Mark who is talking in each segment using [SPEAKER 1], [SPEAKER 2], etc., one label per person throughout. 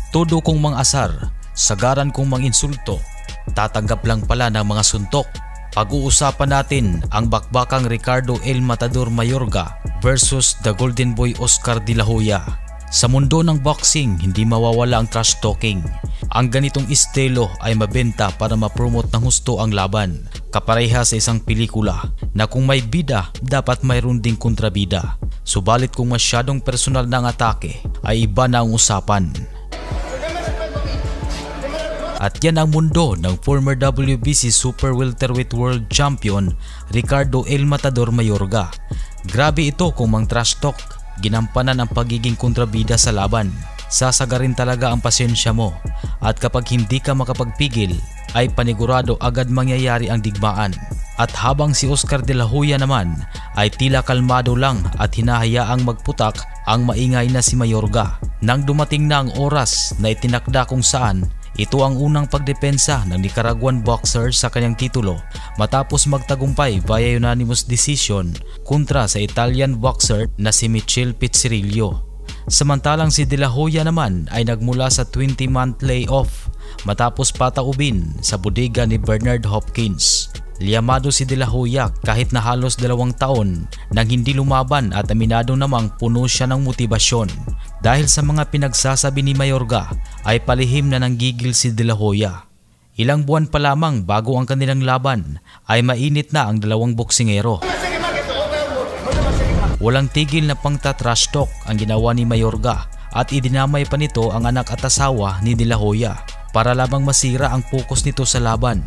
[SPEAKER 1] Todo kong mang-asar, sagaran kong mang-insulto, tatanggap lang pala ng mga suntok. Pag-uusapan natin ang bakbakang Ricardo El Matador Mayorga versus the Golden Boy Oscar De La Hoya. Sa mundo ng boxing, hindi mawawala ang trash talking. Ang ganitong estilo ay mabenta para ma-promote ng husto ang laban. Kapareha sa isang pelikula na kung may bida, dapat mayroon ding kontrabida. Subalit kung masyadong personal na ang atake, ay iba na ang usapan. At yan ang mundo ng former WBC Super Welterweight World Champion Ricardo El Matador Mayorga. Grabe ito kung mang trash talk, ginampanan ang pagiging kontrabida sa laban. Sasagarin talaga ang pasensya mo at kapag hindi ka makapagpigil ay panigurado agad mangyayari ang digmaan. At habang si Oscar De La Hoya naman ay tila kalmado lang at hinahayaang magputak ang maingay na si Mayorga. Nang dumating na ang oras na itinakda kung saan ito ang unang pagdepensa ng Nicaraguan boxer sa kanyang titulo matapos magtagumpay via unanimous decision kontra sa Italian boxer na si Michel Pizzirillo. Samantalang si De La Hoya naman ay nagmula sa 20-month layoff matapos pataubin sa bodega ni Bernard Hopkins. Liyamado si De La Hoya kahit na halos 2 taon nang hindi lumaban at aminado namang puno siya ng motibasyon. Dahil sa mga pinagsasabi ni Mayorga ay palihim na nanggigil si De La Hoya. Ilang buwan pa lamang bago ang kanilang laban ay mainit na ang dalawang boksingero. Walang tigil na pangta-trash talk ang ginawa ni Mayorga at idinamay pa nito ang anak at asawa ni De La Hoya para lamang masira ang focus nito sa laban.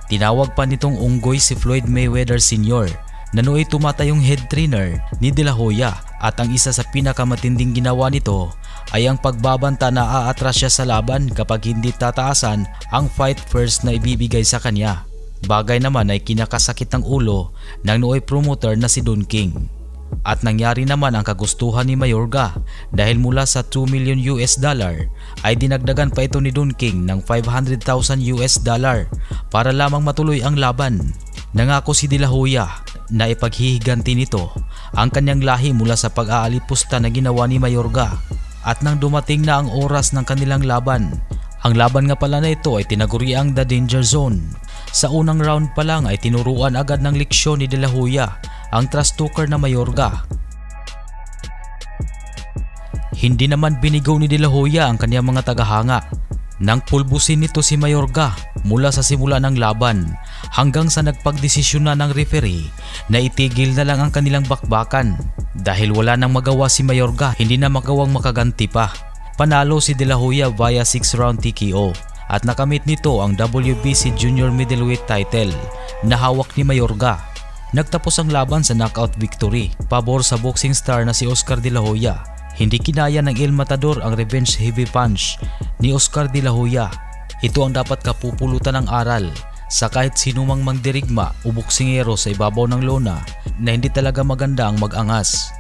[SPEAKER 1] Tinawag pa nitong unggoy si Floyd Mayweather Sr. na nooy tumatayong head trainer ni De La Hoya at ang isa sa pinakamatinding ginawa nito ay ang pagbabanta na aatras siya sa laban kapag hindi tataasan ang fight first na ibibigay sa kanya. Bagay naman ay kinakasakit ng ulo ng nooy promoter na si Don King. At nangyari naman ang kagustuhan ni Mayorga dahil mula sa $2 million ay dinagdagan pa ito ni Don King ng $500,000 para lamang matuloy ang laban. Nangako si De La Hoya na ipaghihiganti nito ang kanyang lahi mula sa pag-aalipusta na ginawa ni Mayorga. At nang dumating na ang oras ng kanilang laban, ang laban nga pala na ito ay tinaguriang The Danger Zone. Sa unang round pa lang ay tinuruan agad ng leksyon ni De La Hoya ang trash talker na Mayorga. Hindi naman binigaw ni De La Hoya ang kanyang mga tagahanga. Nang pulbusin nito si Mayorga mula sa simula ng laban hanggang sa nagpagdesisyon na ng referee na itigil na lang ang kanilang bakbakan. Dahil wala nang magawa si Mayorga, hindi na magawang makaganti pa. Panalo si De La Hoya via 6-round TKO at nakamit nito ang WBC Junior Middleweight title na hawak ni Mayorga. Nagtapos ang laban sa knockout victory pabor sa boxing star na si Oscar De La Hoya. Hindi kinaya ng El Matador ang revenge heavy punch ni Oscar De La Hoya. Ito ang dapat kapupulutan ng aral sa kahit sinumang mangdirigma o boksingero sa ibabaw ng lona na hindi talaga maganda ang mag-angas.